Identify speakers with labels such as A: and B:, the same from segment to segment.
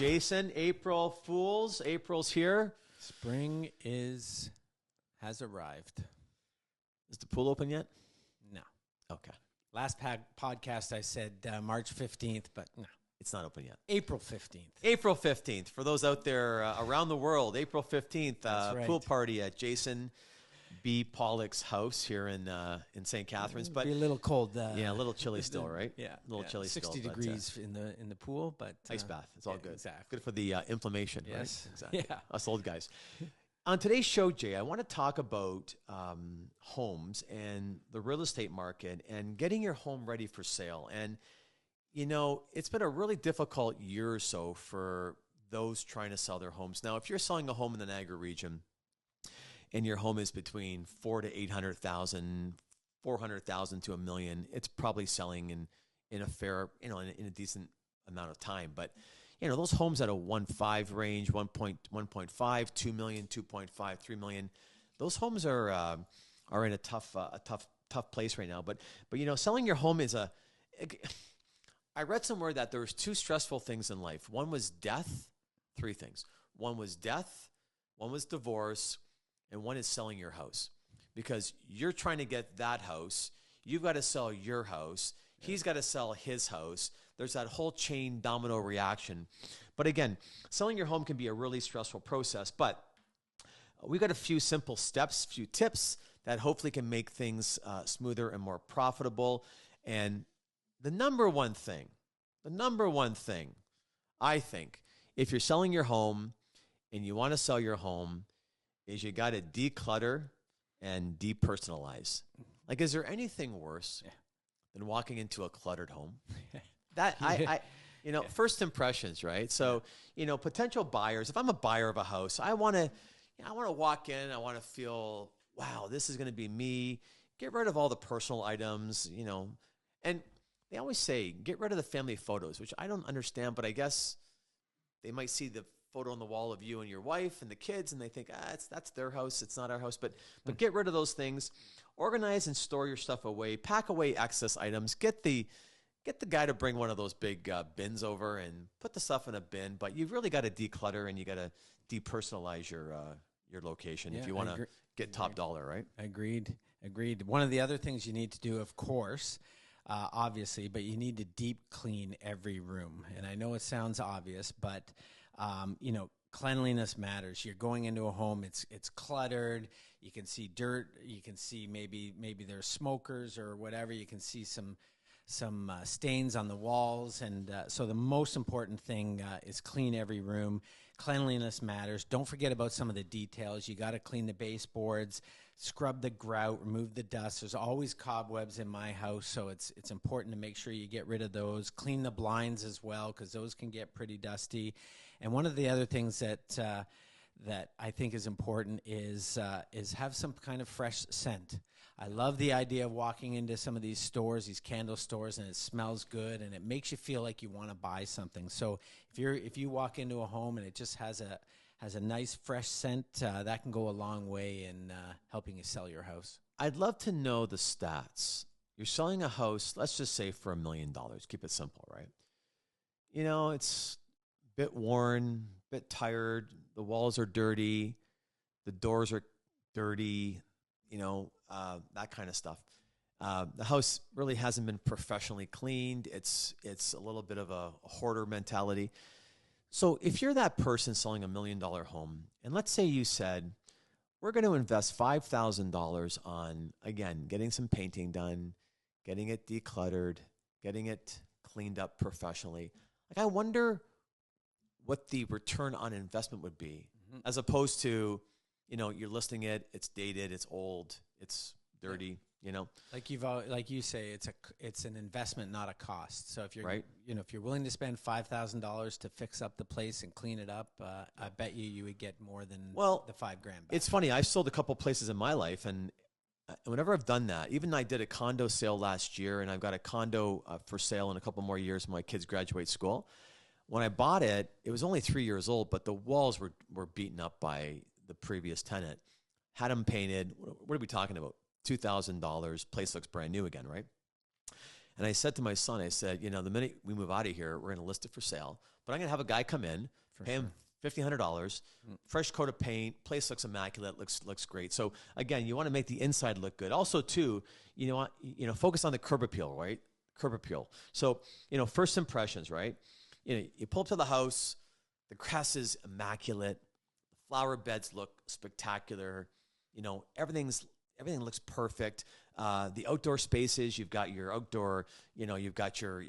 A: Jason. April Fools. April's here.
B: Spring has arrived.
A: Is the pool open yet?
B: No.
A: Okay.
B: Last podcast I said March 15th, but no.
A: It's not open yet.
B: April 15th.
A: April 15th. For those out there around the world, April 15th,
B: right.
A: Pool party at Jason B. Pollock's house here in St. Catharines. But
B: be a little cold.
A: Yeah, a little chilly still, right?
B: Yeah.
A: A little chilly
B: 60
A: still.
B: 60 degrees in the pool, but
A: ice bath. It's all good.
B: Exactly.
A: Good for the inflammation,
B: Yes.
A: right? Exactly.
B: Yeah.
A: Us old guys. On today's show, Jay, I want to talk about homes and the real estate market and getting your home ready for sale. And, you know, it's been a really difficult year or so for those trying to sell their homes. Now, if you're selling a home in the Niagara region and your home is between $400,000 to $800,000, $400,000 to $1 million, it's probably selling in a fair, in a decent amount of time. But those homes at a 1.5 range, 1.5, 2 million, 2.5, 3 million, those homes are in a tough place right now. But selling your home is I read somewhere that there was two stressful things in life. One was death, three things. One was death, one was divorce, and one is selling your house. Because you're trying to get that house, you've got to sell your house, he's got to sell his house. There's that whole chain domino reaction. But again, selling your home can be a really stressful process. But we've got a few simple steps, few tips that hopefully can make things smoother and more profitable. And the number one thing, I think, if you're selling your home and you want to sell your home, is you got to declutter and depersonalize. Like, is there anything worse than walking into a cluttered home? First impressions, right? So, potential buyers, if I'm a buyer of a house, I want to walk in, I want to feel, wow, this is going to be me. Get rid of all the personal items, and they always say, get rid of the family photos, which I don't understand, but I guess they might see the photo on the wall of you and your wife and the kids, and they think, that's their house, it's not our house. But get rid of those things. Organize and store your stuff away. Pack away excess items. Get the guy to bring one of those big bins over and put the stuff in a bin. But you've really got to declutter and you got to depersonalize your location if you want to get top dollar, right?
B: Agreed. One of the other things you need to do, of course, obviously, but you need to deep clean every room. And I know it sounds obvious, but cleanliness matters. You're going into a home, it's cluttered. You can see dirt. You can see maybe there's smokers or whatever. You can see some stains on the walls. And so the most important thing is clean every room. Cleanliness matters. Don't forget about some of the details. You got to clean the baseboards, scrub the grout, remove the dust. There's always cobwebs in my house, so it's important to make sure you get rid of those. Clean the blinds as well, because those can get pretty dusty. And one of the other things that I think is important is have some kind of fresh scent. I love the idea of walking into some of these stores, these candle stores, and it smells good, and it makes you feel like you want to buy something. So if you walk into a home and it just has a nice fresh scent, that can go a long way in helping you sell your house.
A: I'd love to know the stats. You're selling a house, let's just say for $1 million. Keep it simple, right? It's a bit worn, a bit tired. The walls are dirty. The doors are dirty, that kind of stuff. The house really hasn't been professionally cleaned. It's a little bit of a hoarder mentality. So if you're that person selling $1 million home, and let's say you said, we're going to invest $5,000 on, again, getting some painting done, getting it decluttered, getting it cleaned up professionally. Like, I wonder what the return on investment would be, as opposed to, you're listing it, it's dated, it's old, it's dirty,
B: Like you say, it's an investment, not a cost. So if you're
A: right.
B: If you're willing to spend $5,000 to fix up the place and clean it up, I bet you would get more than the $5,000 back.
A: It's funny. I've sold a couple places in my life, and whenever I've done that, even I did a condo sale last year, and I've got a condo for sale in a couple more years when my kids graduate school. When I bought it, it was only 3 years old, but the walls were beaten up by the previous tenant. Had them painted. What are we talking about? $2,000. Place looks brand new again, right? And I said to my son, I said, the minute we move out of here, we're going to list it for sale. But I'm going to have a guy come in, pay him $1,500, fresh coat of paint, place looks immaculate, looks great. So again, you want to make the inside look good. Also, too, focus on the curb appeal, right? Curb appeal. So, first impressions, right? You pull up to the house, the grass is immaculate, the flower beds look spectacular. Everything looks perfect. The outdoor spaces, you've got your outdoor, you've got your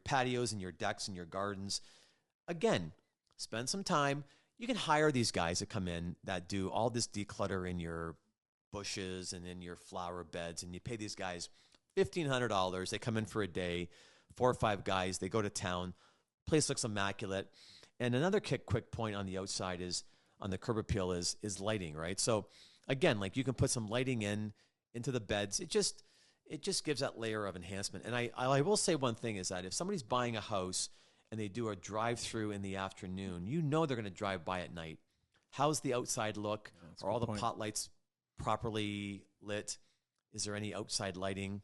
A: patios and your decks and your gardens. Again, spend some time. You can hire these guys that come in that do all this declutter in your bushes and in your flower beds, and you pay these guys $1,500. They come in for a day, 4 or 5 guys. They go to town. Place looks immaculate. And another quick point on the outside is on the curb appeal is lighting, right? So again, like you can put some lighting into the beds. It just gives that layer of enhancement. And I will say one thing is that if somebody's buying a house and they do a drive-through in the afternoon, they're going to drive by at night. How's the outside look? Are all the pot lights properly lit? Is there any outside lighting?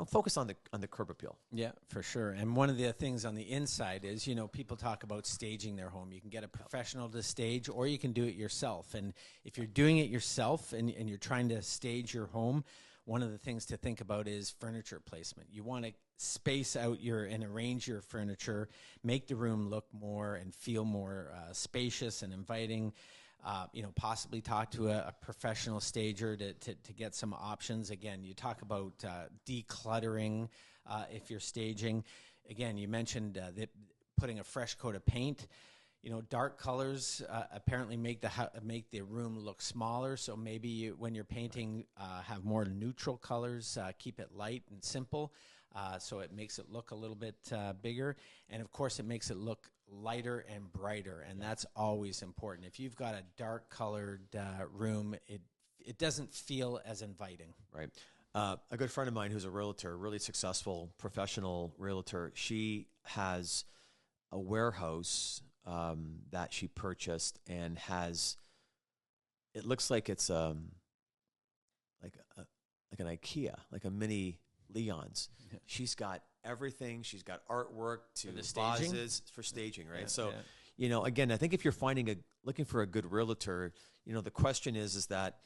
A: Focus on the curb appeal.
B: Yeah, for sure. And one of the things on the inside is, people talk about staging their home. You can get a professional to stage, or you can do it yourself. And if you're doing it yourself and you're trying to stage your home, one of the things to think about is furniture placement. You want to space out and arrange your furniture, make the room look more and feel more spacious and inviting. Possibly talk to a professional stager to get some options. Again, you talk about decluttering if you're staging. Again, you mentioned putting a fresh coat of paint. Dark colors apparently make the room look smaller. So maybe when you're painting, have more neutral colors. Keep it light and simple, so it makes it look a little bit bigger. And of course, it makes it look lighter and brighter, and that's always important. If you've got a dark colored room, it doesn't feel as inviting.
A: Right. A good friend of mine who's a realtor, really successful professional realtor, she has a warehouse that she purchased and it looks like it's like an IKEA, like a mini Leon's. Yeah. She's got everything. She's got artwork to vases for staging, right? Again, I think if you're looking for a good realtor, the question is that,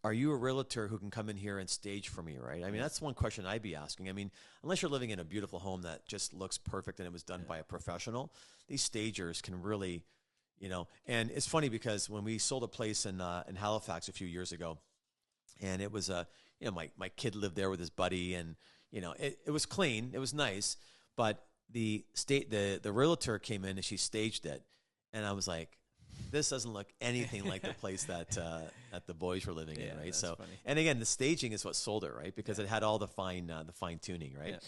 A: are you a realtor who can come in here and stage for me, right? I mean, that's one question I'd be asking. I mean, unless you're living in a beautiful home that just looks perfect and it was done by a professional, these stagers can really, and it's funny because when we sold a place in Halifax a few years ago, and it was my kid lived there with his buddy, and it was clean, it was nice, but the realtor came in and she staged it, and I was like, this doesn't look anything like the place that the boys were living in, right? So, funny. And again, the staging is what sold it, right? Because it had all the fine tuning, right?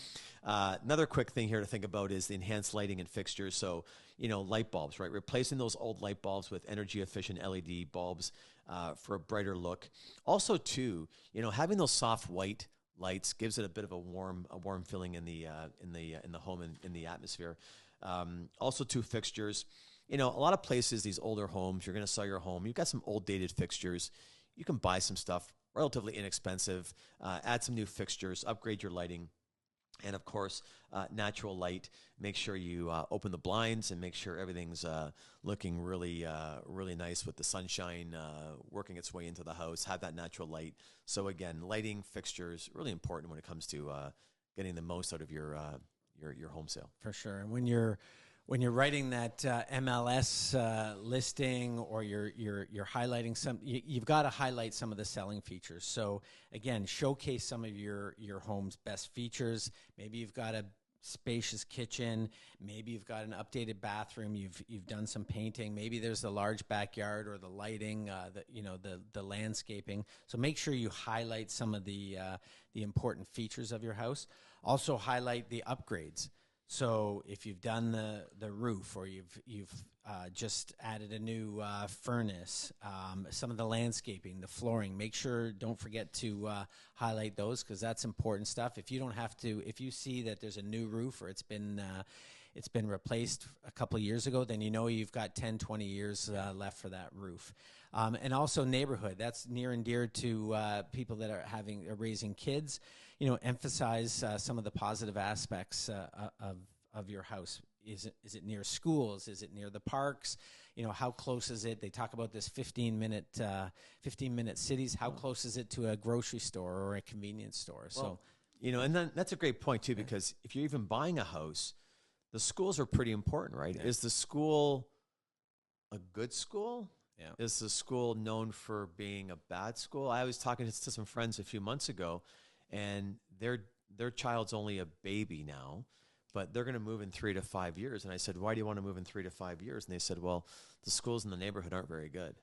A: Yeah. Another quick thing here to think about is the enhanced lighting and fixtures. So, light bulbs, right? Replacing those old light bulbs with energy efficient LED bulbs for a brighter look. Also, too, having those soft white lights gives it a bit of a warm feeling in the home and in the atmosphere. Also, too, fixtures. A lot of places, these older homes, you're going to sell your home. You've got some old dated fixtures. You can buy some stuff relatively inexpensive, add some new fixtures, upgrade your lighting, and of course, natural light. Make sure you open the blinds and make sure everything's looking really nice with the sunshine working its way into the house. Have that natural light. So again, lighting, fixtures, really important when it comes to getting the most out of your home sale.
B: For sure. And when you're writing that MLS listing, or you're highlighting you've got to highlight some of the selling features. So again, showcase some of your home's best features. Maybe you've got a spacious kitchen. Maybe you've got an updated bathroom. You've done some painting. Maybe there's the large backyard or the lighting, the landscaping. So make sure you highlight some of the important features of your house. Also highlight the upgrades. So if you've done the roof, or you've just added a new furnace, some of the landscaping, the flooring, don't forget to highlight those, because that's important stuff. If you see that there's a new roof, or it's been replaced a couple of years ago, then you've got 10, 20 years left for that roof. And also neighborhood. That's near and dear to people that are raising kids. emphasize some of the positive aspects of your house. Is it near schools? Is it near the parks? How close is it? They talk about this 15-minute cities. How close is it to a grocery store or a convenience store?
A: Well, and then that's a great point too, because if you're even buying a house, the schools are pretty important, right? Yeah. Is the school a good school? Yeah. Is the school known for being a bad school? I was talking to some friends a few months ago, and their child's only a baby now, but they're going to move in 3 to 5 years. And I said, why do you want to move in 3 to 5 years? And they said, well, the schools in the neighborhood aren't very good,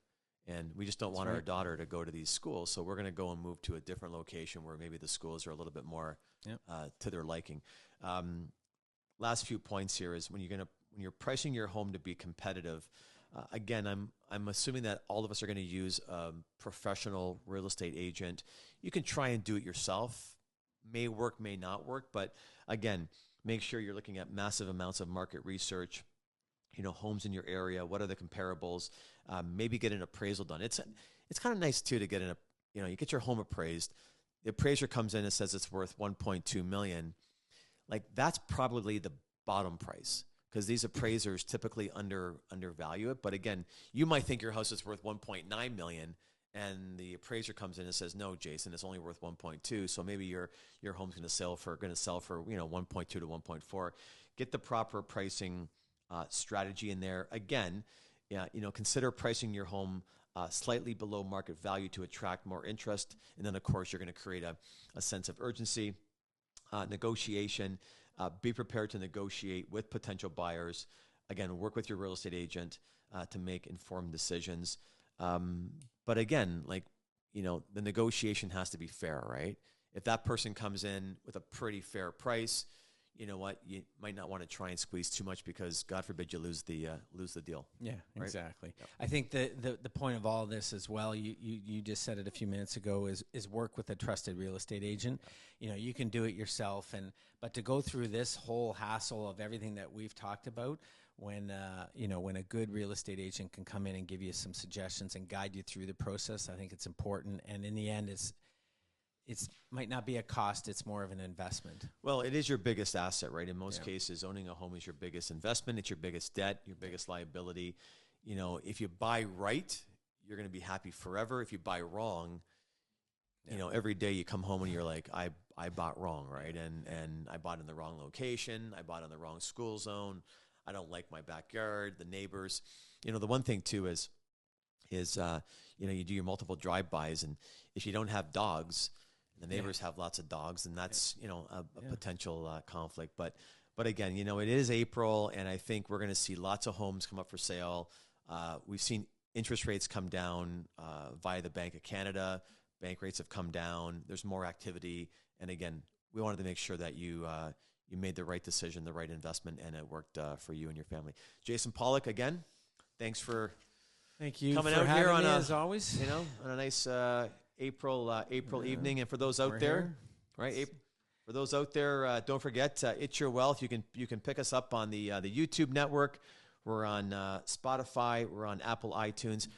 A: and we just don't want our daughter to go to these schools. So we're going to go and move to a different location where maybe the schools are a little bit more to their liking. Last few points here is when you're pricing your home to be competitive. Again, I'm assuming that all of us are going to use a professional real estate agent. You can try and do it yourself. May work, may not work. But again, make sure you're looking at massive amounts of market research. Homes in your area. What are the comparables? Maybe get an appraisal done. It's kind of nice too to get you get your home appraised. The appraiser comes in and says it's worth $1.2 million. Like, that's probably the bottom price, because these appraisers typically undervalue it. But again, you might think your house is worth $1.9 million, and the appraiser comes in and says, no, Jason, it's only worth 1.2. So maybe your home's going to sell for 1.2 to 1.4. Get the proper pricing strategy in there. Again, consider pricing your home slightly below market value to attract more interest. And then, of course, you're going to create a sense of urgency. Negotiation. Be prepared to negotiate with potential buyers. Again, work with your real estate agent to make informed decisions. But again, the negotiation has to be fair, right? If that person comes in with a pretty fair price, you know what? You might not want to try and squeeze too much, because God forbid you lose the deal.
B: Yeah,
A: right?
B: Exactly.
A: Yep.
B: I think the point of all of this as well, you just said it a few minutes ago, is work with a trusted real estate agent. You can do it yourself, but to go through this whole hassle of everything that we've talked about, when a good real estate agent can come in and give you some suggestions and guide you through the process, I think it's important. And in the end, it might not be a cost, it's more of an investment.
A: Well, it is your biggest asset, right? In most cases, owning a home is your biggest investment. It's your biggest debt, your biggest liability. If you buy right, you're going to be happy forever. If you buy wrong, every day you come home and you're like, I bought wrong, right? And I bought in the wrong location. I bought in the wrong school zone. I don't like my backyard, the neighbors. The one thing too is you do your multiple drive-bys, and if you don't have dogs, the neighbors have lots of dogs, and that's, a potential conflict. But again, it is April, and I think we're going to see lots of homes come up for sale. We've seen interest rates come down via the Bank of Canada. Bank rates have come down. There's more activity. And again, we wanted to make sure that you made the right decision, the right investment, and it worked for you and your family. Jason Pollock, again, thanks for coming out here on
B: as always.
A: On a nice April evening. And for those out there, right? For those out there, don't forget, It's Your Wealth. You can pick us up on the YouTube network. We're on Spotify. We're on Apple iTunes.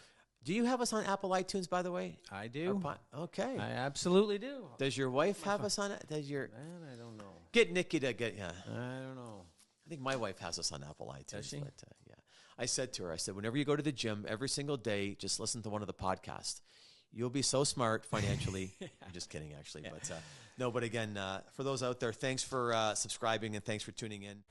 A: Do you have us on Apple iTunes, by the way?
B: I do.
A: Okay.
B: I absolutely do.
A: Does your wife have us on it?
B: Man, I don't know.
A: Get Nikki to get, yeah.
B: I don't know.
A: I think my wife has us on Apple iTunes.
B: Does she?
A: But, yeah. I said to her, whenever you go to the gym every single day, just listen to one of the podcasts. You'll be so smart financially. I'm just kidding, actually. Yeah. But no, but again, for those out there, thanks for subscribing and thanks for tuning in.